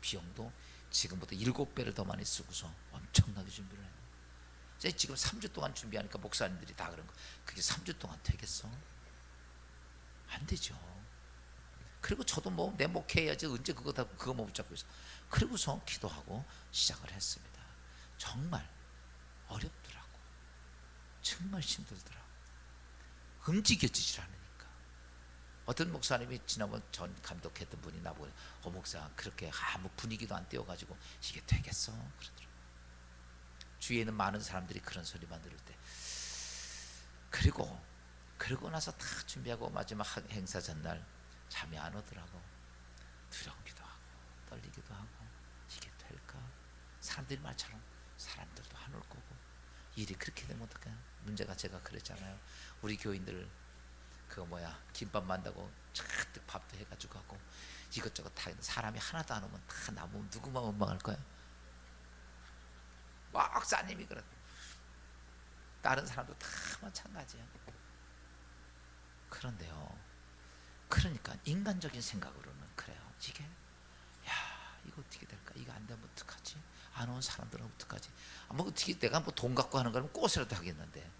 비용도 지금보다 7배를 더 많이 쓰고서 엄청나게 준비를 해요. 지금 3주 동안 준비하니까 목사님들이 다 그런 거 그게 3주 동안 되겠어? 안 되죠. 그리고 저도 뭐 내 목회해야지 언제 그거 못 붙잡고 있어. 그리고서 기도하고 시작을 했습니다. 정말 어렵더라고. 정말 힘들더라고. 움직여지질 않으니까. 어떤 목사님이 지난번 전 감독했던 분이 나보고 목사 그렇게 아무 분위기도 안 띄워가지고 이게 되겠어? 그러더라고. 주위에 있는 많은 사람들이 그런 소리만 들을 때 그리고 나서 다 준비하고 마지막 행사 전날 잠이 안 오더라고. 두려움기도 하고 떨리기도 하고 이게 될까? 사람들이 말처럼 사람들도 안 올 거고 일이 그렇게 되면 어떡해? 문제가 제가 그랬잖아요. 우리 교인들 김밥 만다고 잔뜩 밥도 해가지고 하고 이것저것 다 사람이 하나도 안 오면 다 남으면 누구만 원망할 거야? 목사님이 그래. 다른 사람도 다 마찬가지야. 그런데요. 그러니까 인간적인 생각으로는 그래요. 이게 이거 어떻게 될까? 이거 안 되면 어떡하지? 안 온 사람들은 어떡하지? 어떻게 내가 돈 갖고 하는 거면 꽃이라도 하겠는데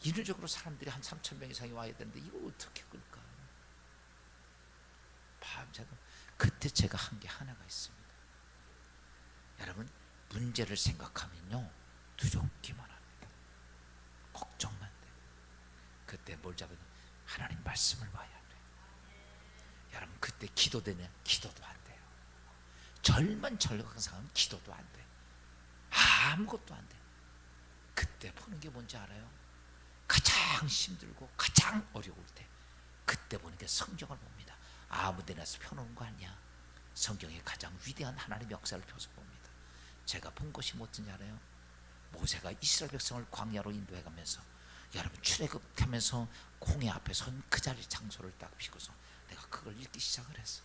인류적으로 사람들이 한 3,000명 이상이 와야 되는데 이걸 어떻게 끌까? 밤새도 그때 제가 한 게 하나가 있습니다. 여러분 문제를 생각하면요 두렵기만 합니다. 걱정만 돼. 그때 뭘 잡으면 하나님 말씀을 봐야 돼. 여러분 그때 기도되면 기도도 안 돼요. 절망하면 기도도 안 돼. 아무것도 안 돼. 그때 보는 게 뭔지 알아요? 가장 힘들고 가장 어려울 때 그때 보는 게 성경을 봅니다. 아무 데나서 펴놓은 거 아니야. 성경의 가장 위대한 하나님의 역사를 펴서 봅니다. 제가 본 것이 뭐든지 알아요? 모세가 이스라엘 백성을 광야로 인도해 가면서 여러분 출애굽하면서 홍해 앞에 선 그 자리 장소를 딱 비고서 내가 그걸 읽기 시작을 했어.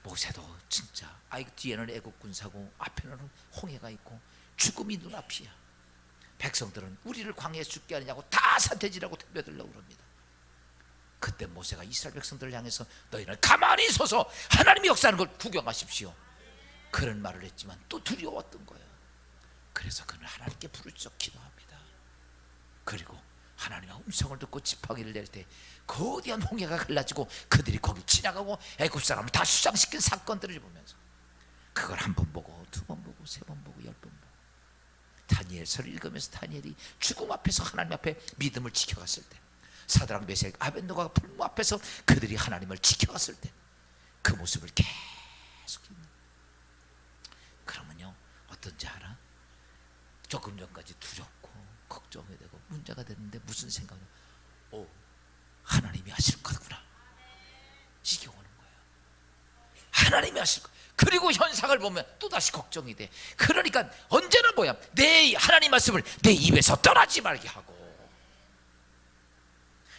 모세도 진짜 뒤에는 애국 군사고 앞에는 홍해가 있고 죽음이 눈앞이야. 백성들은 우리를 광야에 죽게 하느냐고 다 산태질하고 덤벼들려고 그럽니다. 그때 모세가 이스라엘 백성들을 향해서 너희는 가만히 서서 하나님이 역사하는 걸 구경하십시오, 그런 말을 했지만 또 두려웠던 거예요. 그래서 그는 하나님께 부르짖어 기도합니다. 그리고 하나님의 음성을 듣고 지팡이를 낼 때 거대한 홍해가 갈라지고 그들이 거기 지나가고 애굽 사람을 다 수장시킨 사건들을 보면서 그걸 한 번 보고 두 번 보고 세 번 보고 10번 보고 다니엘서를 읽으면서 다니엘이 죽음 앞에서 하나님 앞에 믿음을 지켜갔을 때, 사드락 메섹 아벳느고가 불무 앞에서 그들이 하나님을 지켜갔을 때 그 모습을 계속 읽는. 그러면요 어떤지 알아? 조금 전까지 두렵고 걱정이 되고 문제가 되는데 무슨 생각이냐? 하나님이 하실 거구나, 이게 오는 거예요. 하나님이 하실 거. 그리고 현상을 보면 또다시 걱정이 돼. 그러니까 언제나 뭐야? 내 하나님 말씀을 내 입에서 떠나지 말게 하고.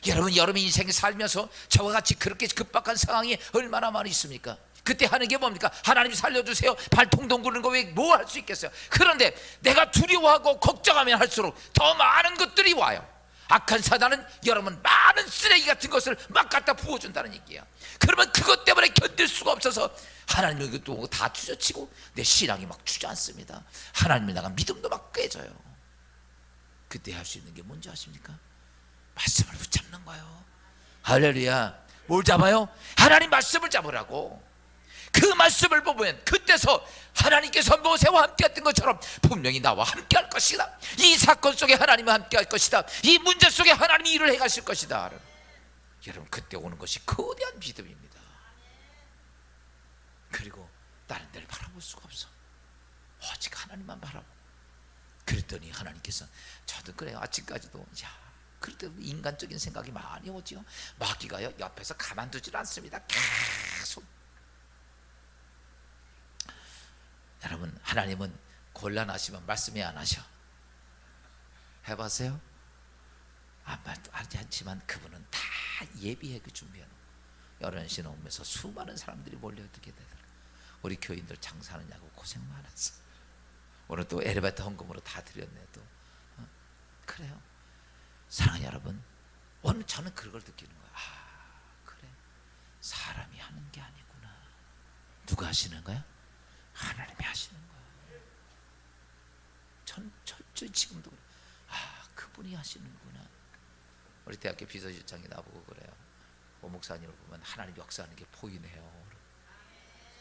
여러분 인생에 살면서 저와 같이 그렇게 급박한 상황이 얼마나 많이 있습니까? 그때 하는 게 뭡니까? 하나님 살려주세요. 발 통통 구르는 거 왜 뭐 할 수 있겠어요? 그런데 내가 두려워하고 걱정하면 할수록 더 많은 것들이 와요. 악한 사단은 여러분 많은 쓰레기 같은 것을 막 갖다 부어준다는 얘기야. 그러면 그것 때문에 견딜 수가 없어서 하나님이 이것도 다 주저치고 내 신앙이 막 주저앉습니다. 하나님을 나간 믿음도 막 깨져요. 그때 할 수 있는 게 뭔지 아십니까? 말씀을 붙잡는 거예요. 할렐루야. 뭘 잡아요? 하나님 말씀을 잡으라고. 그 말씀을 보면 그때서 하나님께서 모세와 함께 했던 것처럼 분명히 나와 함께 할 것이다. 이 사건 속에 하나님이 함께 할 것이다. 이 문제 속에 하나님이 일을 해가실 것이다. 여러분 그때 오는 것이 거대한 믿음입니다. 그리고 다른 데를 바라볼 수가 없어. 오직 하나님만 바라보고. 그랬더니 하나님께서 저도 그래요. 아침까지도 그럴 때 인간적인 생각이 많이 오지요. 마귀가 옆에서 가만두질 않습니다. 계속. 여러분 하나님은 곤란하시면 말씀이 안 하셔. 해봤어요? 하지 않지만 그분은 다 예비해 준비해 놓고 여러 신호 오면서 수많은 사람들이 몰려들게 되더라고요. 우리 교인들 장사하느냐고 고생 많았어. 오늘 또 엘리베이터 헌금으로 다 드렸네 또. 그래요. 사랑하는 여러분, 오늘 저는 그걸 느끼는 거예요. 그래, 사람이 하는 게 아니구나. 누가 하시는 거야? 하나님이 하시는 거야. 전 철저히 지금도 그래. 그분이 하시는구나. 우리 대학교 비서실장이 나보고 그래요. 오 목사님을 보면 하나님 역사하는 게 보이네요.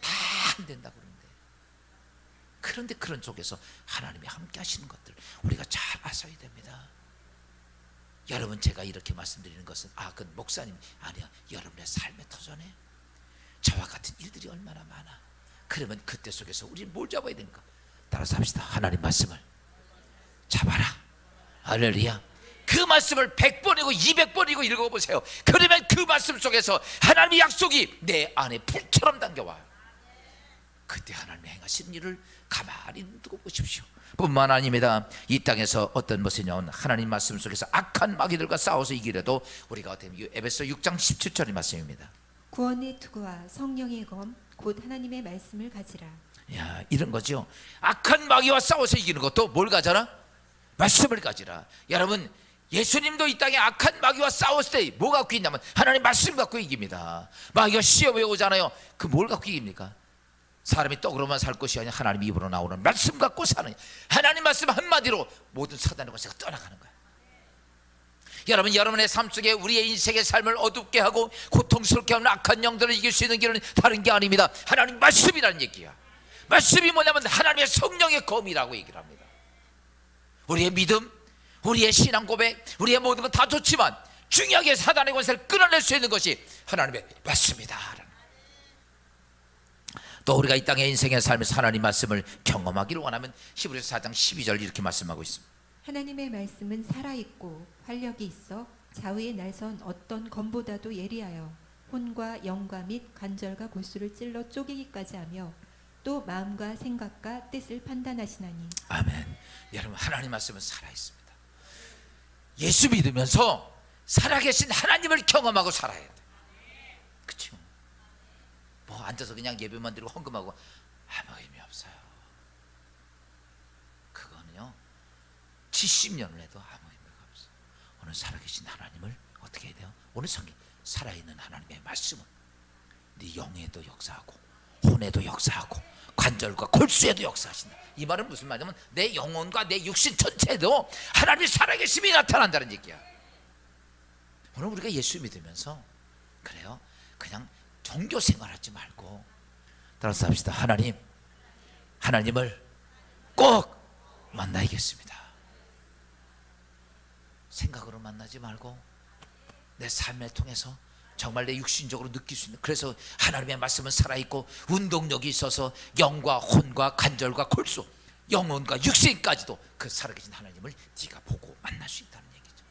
다 안 된다 그러는데, 그런데 그런 쪽에서 하나님이 함께 하시는 것들 우리가 잘 아셔야 됩니다. 여러분 제가 이렇게 말씀드리는 것은 그건 목사님 아니야. 여러분의 삶의 터전에 저와 같은 일들이 얼마나 많아. 그러면 그때 속에서 우리는 뭘 잡아야 되는가? 따라서 합시다. 하나님 말씀을 잡아라. 할렐루야. 그 말씀을 100번이고 200번이고 읽어보세요. 그러면 그 말씀 속에서 하나님의 약속이 내 안에 불처럼 담겨와요. 그때 하나님이 행하신 일을 가만히 두고 보십시오. 뿐만 아닙니다. 이 땅에서 어떤 것이냐, 하나님 말씀 속에서 악한 마귀들과 싸워서 이기려도 우리가 어떻게 에베소 6장 17절의 말씀입니다. 구원의 투구와 성령의 검 곧 하나님의 말씀을 가지라. 이런 거죠. 악한 마귀와 싸워서 이기는 것도 뭘 가져라? 말씀을 가지라. 여러분 예수님도 이 땅에 악한 마귀와 싸웠을 때 뭐 갖고 있냐면 하나님 말씀 갖고 이깁니다. 마귀가 시험에 오잖아요. 그 뭘 갖고 이깁니까? 사람이 떡으로만 살 것이 아니라 하나님 입으로 나오는 말씀 갖고 사는, 하나님 말씀 한마디로 모든 사단의 권세가 떠나가는 거예요. 여러분 여러분의 삶 속에 우리의 인생의 삶을 어둡게 하고 고통스럽게 하는 악한 영들을 이길 수 있는 길은 다른 게 아닙니다. 하나님 말씀이라는 얘기야. 말씀이 뭐냐면 하나님의 성령의 검이라고 얘기를 합니다. 우리의 믿음, 우리의 신앙 고백, 우리의 모든 건 다 좋지만 중요하게 사단의 권세를 끊어낼 수 있는 것이 하나님의 말씀이다. 또 우리가 이 땅의 인생의 삶에서 하나님 말씀을 경험하기를 원하면 히브리서 4장 12절 이렇게 말씀하고 있습니다. 하나님의 말씀은 살아있고 활력이 있어 좌우에 날선 어떤 검보다도 예리하여 혼과 영과 및 관절과 골수를 찔러 쪼개기까지 하며 또 마음과 생각과 뜻을 판단하시나니. 아멘. 여러분, 하나님 말씀은 살아있습니다. 예수 믿으면서 살아계신 하나님을 경험하고 살아야 돼. 그렇죠? 뭐 앉아서 그냥 예배만 드리고 헌금하고 아무 의미 없어요. 그거는요 70년을 해도 아무 의미가 없어요. 오늘 살아계신 하나님을 어떻게 해야 돼요? 오늘 성경 살아있는 하나님의 말씀은 네 영에도 역사하고 혼에도 역사하고 관절과 골수에도 역사하신다. 이 말은 무슨 말이냐면 내 영혼과 내 육신 전체에도 하나님의 살아계심이 나타난다는 얘기야. 오늘 우리가 예수 믿으면서 그래요, 그냥 종교 생활하지 말고 따라서 합시다. 하나님을 꼭 만나야겠습니다. 생각으로 만나지 말고 내 삶을 통해서 정말 내 육신적으로 느낄 수 있는, 그래서 하나님의 말씀은 살아있고 운동력이 있어서 영과 혼과 관절과 골수, 영혼과 육신까지도 그 살아계신 하나님을 네가 보고 만날 수 있다는 얘기죠.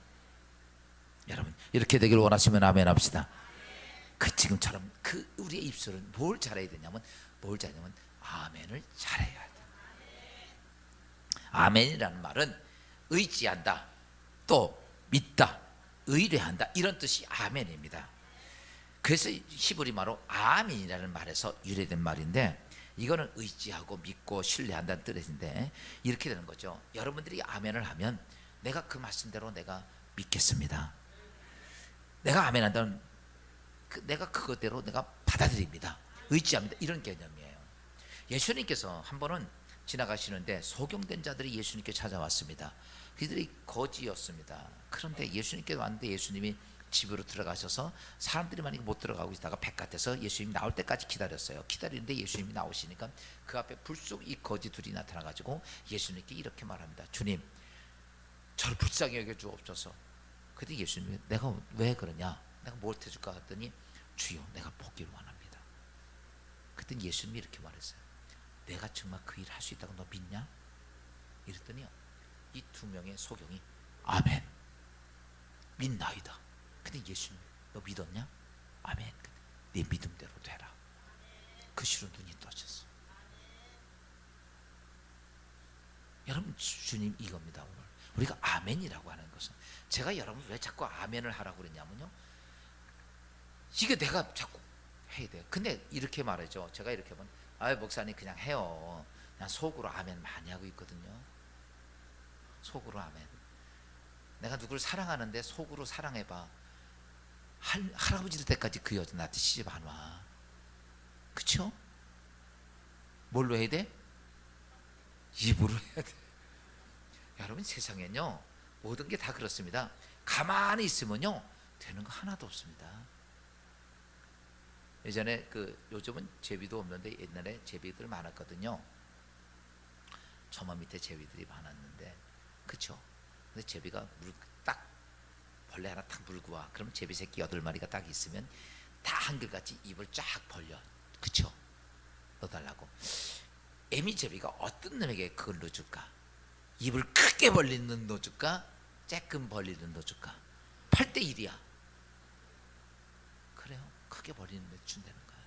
여러분, 이렇게 되길 원하시면 아멘 합시다. 그 지금처럼 그 우리의 입술은 뭘 잘해야 되냐면 아멘을 잘해야 돼. 아멘이라는 말은 의지한다, 또 믿다, 의뢰한다, 이런 뜻이 아멘입니다. 그래서 히브리 말로 아멘이라는 말에서 유래된 말인데, 이거는 의지하고 믿고 신뢰한다는 뜻인데, 이렇게 되는 거죠. 여러분들이 아멘을 하면 내가 그 말씀대로 내가 믿겠습니다. 내가 아멘한다면 내가 그것대로 내가 받아들입니다. 의지합니다. 이런 개념이에요. 예수님께서 한 번은 지나가시는데 소경된 자들이 예수님께 찾아왔습니다. 그들이 거지였습니다. 그런데 예수님께 왔는데 예수님이 집으로 들어가셔서 사람들이 만약에 못 들어가고 있다가 바깥에서 예수님이 나올 때까지 기다렸어요. 기다리는데 예수님이 나오시니까 그 앞에 불쑥 이 거지 둘이 나타나가지고 예수님께 이렇게 말합니다. 주님, 저를 불쌍히 여겨주옵소서. 그때 예수님이 내가 왜 그러냐, 내가 뭘 해줄까 했더니 주여, 내가 보기를 원합니다. 그때 예수님이 이렇게 말했어요. 내가 정말 그 일을 할 수 있다고 너 믿냐? 이랬더니요, 이 두 명의 소경이 아멘, 믿나이다. 근데 예수님, 너 믿었냐? 아멘. 네 믿음대로 되라. 그 시로 눈이 떠졌어. 여러분, 주님 이겁니다. 오늘 우리가 아멘이라고 하는 것은, 제가 여러분 왜 자꾸 아멘을 하라고 그랬냐면요, 이게 내가 자꾸 해야 돼요. 근데 이렇게 말하죠. 제가 이렇게 하면, 아유 목사님 그냥 해요. 난 속으로 아멘 많이 하고 있거든요. 속으로 아멘. 내가 누구를 사랑하는데 속으로 사랑해봐. 할아버지 될 때까지 그 여자 나한테 시집 안 와. 그쵸? 뭘로 해야 돼? 입으로 해야 돼. 여러분, 세상엔요 모든 게 다 그렇습니다. 가만히 있으면요 되는 거 하나도 없습니다. 예전에 요즘은 제비도 없는데 옛날에 제비들 많았거든요. 저만 밑에 제비들이 많았는데, 그쵸? 근데 제비가 딱 벌레 하나 딱 물고 와. 그러면 제비 새끼 8마리가 딱 있으면 다 한결같이 입을 쫙 벌려. 그쵸? 넣어달라고. 애미 제비가 어떤 놈에게 그걸 넣어줄까? 입을 크게 벌리는 놈 넣어줄까? 쬐끔 벌리는 놈 넣어줄까? 8대1이야. 그래요. 크게 벌리는 데 준다는 거야.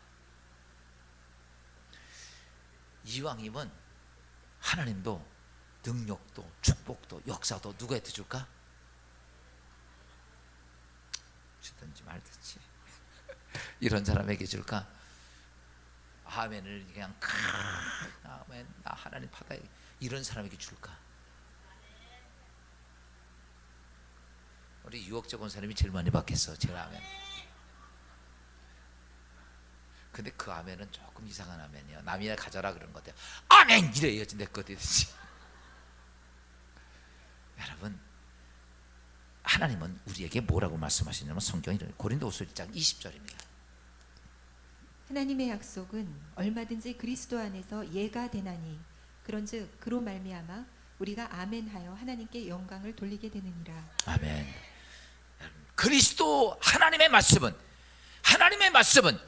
이왕이면 하나님도 능력도 축복도 역사도 누구한테 줄까? 주든지 말든지 이런 사람에게 줄까? 아멘을 그냥 아멘, 나 하나님 받아, 이런 사람에게 줄까? 우리 유억재 권사님이 제일 많이 받겠어, 제일 아멘. 근데 그 아멘은 조금 이상한 아멘이야. 남이나 가져라 그런 것 같아요. 아멘 이래야지 내 거 되듯이. 여러분, 하나님은 우리에게 뭐라고 말씀하시냐면 성경이 고린도후서 1장 20절입니다. 하나님의 약속은 얼마든지 그리스도 안에서 예가 되나니 그런즉 그로 말미암아 우리가 아멘하여 하나님께 영광을 돌리게 되느니라. 아멘. 그리스도 하나님의 말씀은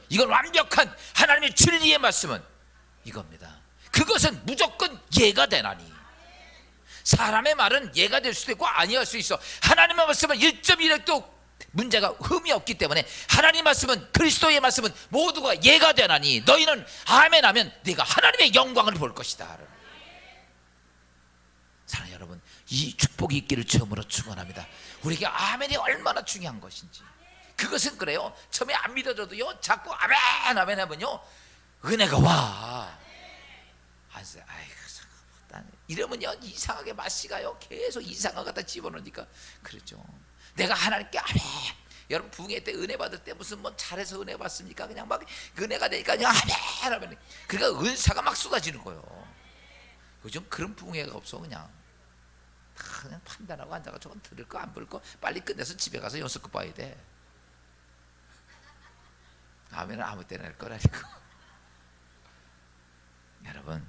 이건 완벽한 하나님의 진리의 말씀은 이겁니다. 그것은 무조건 예가 되나니. 사람의 말은 예가 될 수도 있고 아니할 수 있어. 하나님의 말씀은 1.1핵도 문제가 흠이 없기 때문에 하나님 말씀은, 그리스도의 말씀은 모두가 예가 되나니 너희는 아멘 하면 네가 하나님의 영광을 볼 것이다. 사랑하는 여러분, 이 축복이 있기를 처음으로 축원합니다. 우리에게 아멘이 얼마나 중요한 것인지. 그것은 그래요, 처음에 안 믿어져도요 자꾸 아멘 아멘 하면요 은혜가 와. 아이고 이러면요 이상하게 맛이가요 계속 이상한 거 갖다 집어넣으니까 그렇죠. 내가 하나님께 아멘. 여러분 부흥회 때 은혜 받을 때 무슨 뭐 잘해서 은혜 받습니까? 그냥 막 은혜가 되니까 그냥 아멘 하면, 그러니까 은사가 막 쏟아지는 거예요. 요즘 그런 부흥회가 없어. 그냥 다 그냥 판단하고 앉아가 저건 들을 거 안 들을 거 빨리 끝내서 집에 가서 연습 봐야 돼. 아멘은 아무 때나 할 거라니까. 여러분,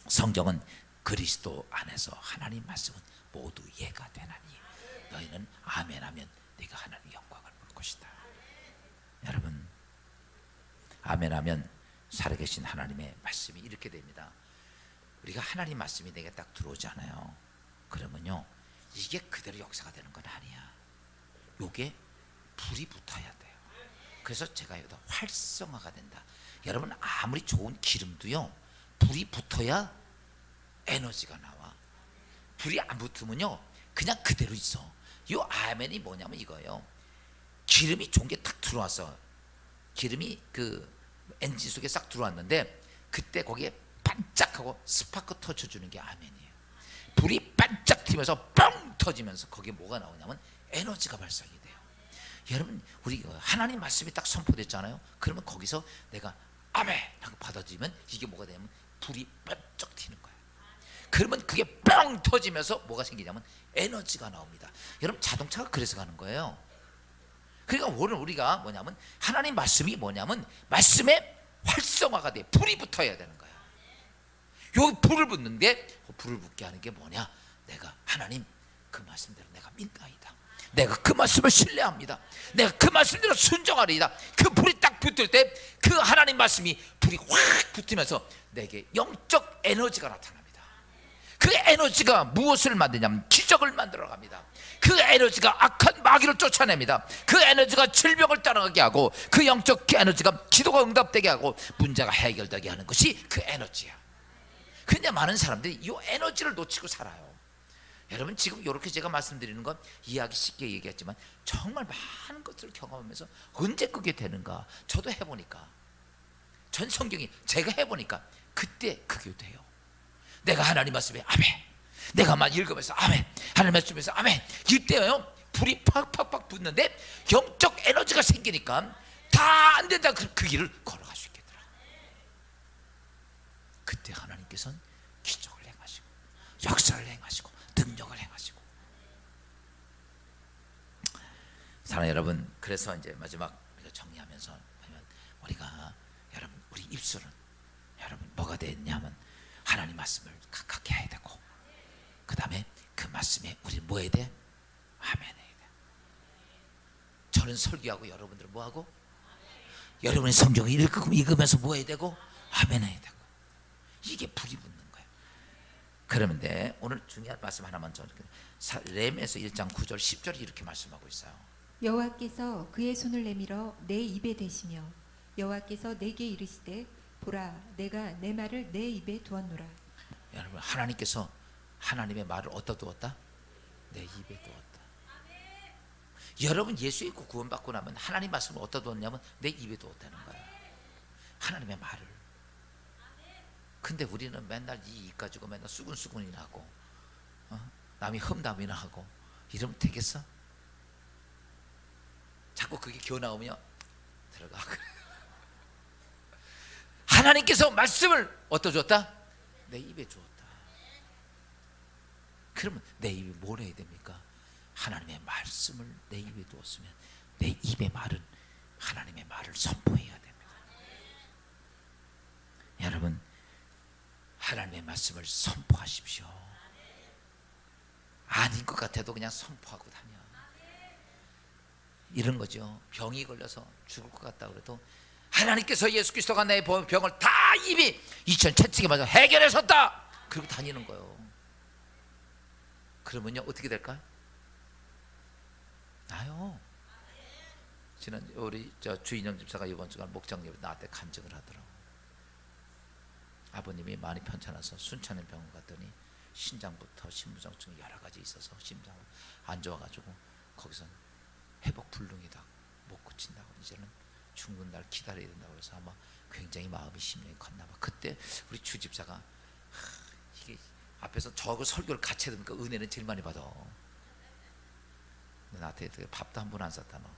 성경은 그리스도 안에서 하나님 말씀은 모두 예가 되나니 너희는 아멘하면 네가 하나님 영광을 볼 것이다. 여러분, 아멘하면 살아계신 하나님의 말씀이 이렇게 됩니다. 우리가 하나님 말씀이 내게 딱 들어오잖아요. 그러면요 이게 그대로 역사가 되는 건 아니야. 요게 불이 붙어야 돼요. 그래서 제가 여기다 활성화가 된다. 여러분, 아무리 좋은 기름도요 불이 붙어야 에너지가 나와. 불이 안 붙으면요 그냥 그대로 있어. 이 아멘이 뭐냐면 이거예요. 기름이 좋은 게 딱 들어왔어. 기름이 그 엔진 속에 싹 들어왔는데 그때 거기에 반짝하고 스파크 터쳐주는 게 아멘이에요. 불이 반짝 튀면서 뻥 터지면서 거기에 뭐가 나오냐면 에너지가 발생이 돼요. 여러분, 우리 하나님 말씀이 딱 선포됐잖아요. 그러면 거기서 내가 아멘 하고 받아들이면 이게 뭐가 되냐면 불이 반짝 튀는 거예요. 그러면 그게 뻥 터지면서 뭐가 생기냐면 에너지가 나옵니다. 여러분, 자동차가 그래서 가는 거예요. 그러니까 오늘 우리가 뭐냐면 하나님 말씀이 뭐냐면 말씀에 활성화가 돼. 불이 붙어야 되는 거예요. 여기 불을 붙는데 불을 붙게 하는 게 뭐냐? 내가 하나님 그 말씀대로 내가 믿나이다. 내가 그 말씀을 신뢰합니다. 내가 그 말씀대로 순종하리이다. 그 불이 딱 붙을 때 그 하나님 말씀이 불이 확 붙으면서 내게 영적 에너지가 나타납니다. 그 에너지가 무엇을 만드냐면 기적을 만들어 갑니다. 그 에너지가 악한 마귀를 쫓아냅니다. 그 에너지가 질병을 따라가게 하고 그 영적 에너지가 기도가 응답되게 하고 문제가 해결되게 하는 것이 그 에너지야. 그런데 많은 사람들이 이 에너지를 놓치고 살아요. 여러분, 지금 이렇게 제가 말씀드리는 건 이해하기 쉽게 얘기했지만 정말 많은 것들을 경험하면서 언제 그게 되는가. 저도 해보니까, 전 성경이 제가 해보니까 그때 그게 돼요. 내가 하나님 말씀에 아멘, 내가 막 읽으면서 아멘, 하나님 말씀에서 아멘, 이때요 불이 팍팍팍 붙는데 영적 에너지가 생기니까 다 안 된다. 그 길을 걸어갈 수 있겠더라. 그때 하나님께서는 기적을 행하시고 역사를 행하시고 능력을 행하시고. 사랑하는 여러분, 그래서 이제 마지막 우리가 정리하면서 우리가, 여러분, 우리 입술은 여러분 뭐가 되냐면 하나님 말씀을 가깝게 해야 되고, 그 다음에 그 말씀에 우리 뭐 해야 돼? 아멘 해야 돼. 저는 설교하고 여러분들은 뭐 하고? 여러분이 성경을 읽으면서 뭐 해야 되고? 아멘 해야 되고. 이게 불이 붙는 거예요. 그러는데 오늘 중요한 말씀 하나만 저 레미야서 1장 9절 10절이 이렇게 말씀하고 있어요. 여호와께서 그의 손을 내밀어 내 입에 대시며 여호와께서 내게 이르시되 보라, 내가 내 말을 내 입에 두었노라. 여러분, 하나님께서 하나님의 말을 어디다 두었다? 내 입에 두었다. 여러분, 예수 믿고 구원받고 나면 하나님 말씀을 어디다 두었냐면 내 입에 두었다는 거예요. 하나님의 말을. 근데 우리는 맨날 이 입 가지고 맨날 수근수근이나 하고 남이 험담이나 하고 이러면 되겠어? 자꾸 그게 기어 나오면 들어가. 하나님께서 말씀을 어디다 줬다? 내 입에 주었다. 그러면 내 입이 뭘 해야 됩니까? 하나님의 말씀을 내 입에 두었으면 내 입의 말은 하나님의 말을 선포해야 됩니다. 여러분, 하나님의 말씀을 선포하십시오. 아닌 것 같아도 그냥 선포하고 다녀. 이런 거죠. 병이 걸려서 죽을 것 같다 그래도 하나님께서 예수 그리스도가 내 병을 다 이미 2000 채찍에 맞아 해결하셨다. 그러고 다니는 거예요. 그러면요 어떻게 될까요? 나요. 지난 우리 주인영 집사가 이번 주간 목장 예배 나한테 간증을 하더라고. 아버님이 많이 편찮아서 순천의 병원 갔더니 신장부터 신부전증이 여러 가지 있어서 심장 안 좋아가지고 거기서 회복 불능이다, 못 고친다고, 이제는 죽는 날 기다려야 된다고 해서 아마 굉장히 마음이 심령이 컸나 봐. 그때 우리 주 집사가 이게 앞에서 저거 설교를 같이 해야 되니까 은혜는 제일 많이 받아. 나한테 밥도 한 번 안 샀다 너.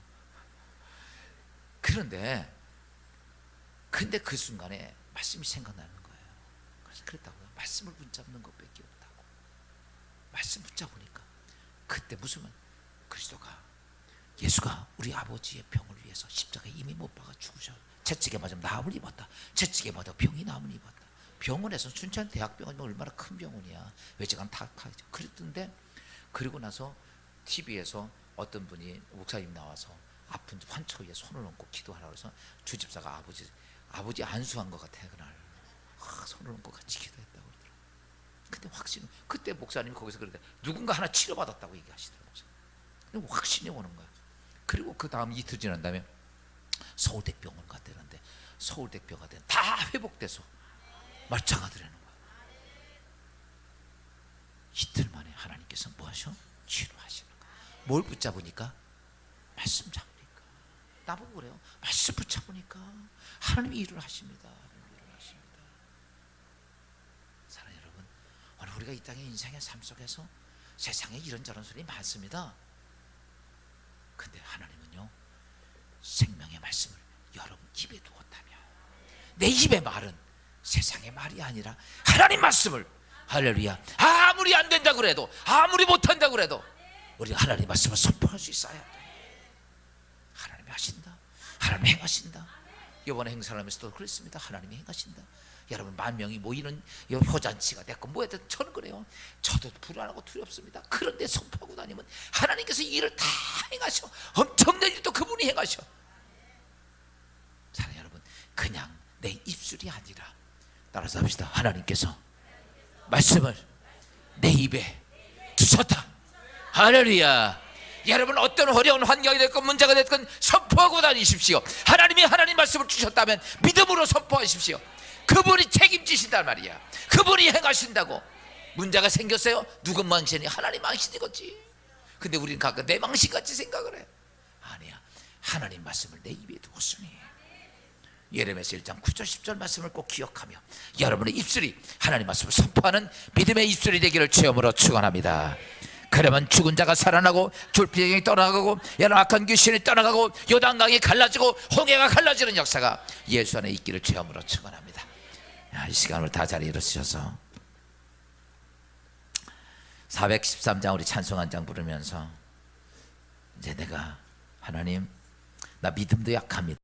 그런데 근데 그 순간에 말씀이 생각나는 거예요. 그래서 그랬다고요. 말씀을 붙잡는 것밖에 없다고. 말씀 붙잡으니까 그때 무슨 말? 그리스도가, 예수가 우리 아버지의 병을 위해서 십자가에 이미 못 박아 죽으셔. 채찍에 맞으면 나음을 입었다. 채찍에 맞아 병이 나음을 입었다. 병원에서 순천 대학병원이 얼마나 큰 병원이야. 외제관 다 하죠. 그랬던데 그리고 나서 TV에서 어떤 분이 목사님 나와서 아픈 환처 위에 손을 얹고 기도하라고 해서 주집사가 아버지 안수한 것 같아. 그날 손을 얹고 같이 기도했다고 그러더라고. 근데 확신, 그때 목사님이 거기서 그런데 누군가 하나 치료받았다고 얘기하시더라고요. 근데 확신이 오는 거야. 그리고 그 다음 이틀 지난 다음에 서울대병원 갔다는데 서울대병원 다 회복돼서 말짱하더라는 거야. 이틀 만에 하나님께서 뭐 하셔? 치료하시는 거야. 뭘 붙잡으니까? 말씀 잡으니까. 나보고 그래요. 말씀 붙잡으니까 하나님이 일을 하십니다. 일을 하십니다. 사랑하는 여러분, 오늘 우리가 이 땅의 인생의 삶 속에서 세상에 이런저런 소리 많습니다. 근데 하나님은요, 생명의 말씀을 여러분 입에 두었다면, 내 입의 말은 세상의 말이 아니라 하나님 말씀을, 할렐루야, 아무리 안 된다고 그래도, 아무리 못한다고 그래도 우리 하나님 말씀을 선포할 수 있어야 돼. 하나님이 하신다. 하나님이 행하신다. 이번에 행사를 하면서도 그랬습니다. 하나님이 행하신다. 여러분, 10,000명이 모이는 이 효잔치가 됐건 뭐야 됐든 저는 그래요. 저도 불안하고 두렵습니다. 그런데 선포하고 다니면 하나님께서 이 일을 다 행하셔. 엄청난 일도 그분이 행하셔. 사랑하는 여러분, 그냥 내 입술이 아니라, 따라서 합시다. 하나님께서 말씀을 내 입에 두셨다. 할렐루야. 여러분, 어떤 어려운 환경이 됐건 문제가 됐건 선포하고 다니십시오. 하나님이 하나님 말씀을 주셨다면 믿음으로 선포하십시오. 그분이 책임지신단 말이야. 그분이 행하신다고. 문제가 생겼어요? 누구 망신이? 하나님 망신이겠지. 근데 우리는 가끔 내 망신같이 생각을 해. 아니야, 하나님 말씀을 내 입에 두었으니. 예레미야서 1장 9절 10절 말씀을 꼭 기억하며 여러분의 입술이 하나님 말씀을 선포하는 믿음의 입술이 되기를 주여으로 축원합니다. 그러면 죽은 자가 살아나고 졸피쟁이 떠나가고 여러 악한 귀신이 떠나가고 요단강이 갈라지고 홍해가 갈라지는 역사가 예수 안에 있기를 주여으로 축원합니다. 이 시간을 다 자리에 일어서셔서 413장 우리 찬송 한 장 부르면서 이제 내가, 하나님, 나 믿음도 약합니다.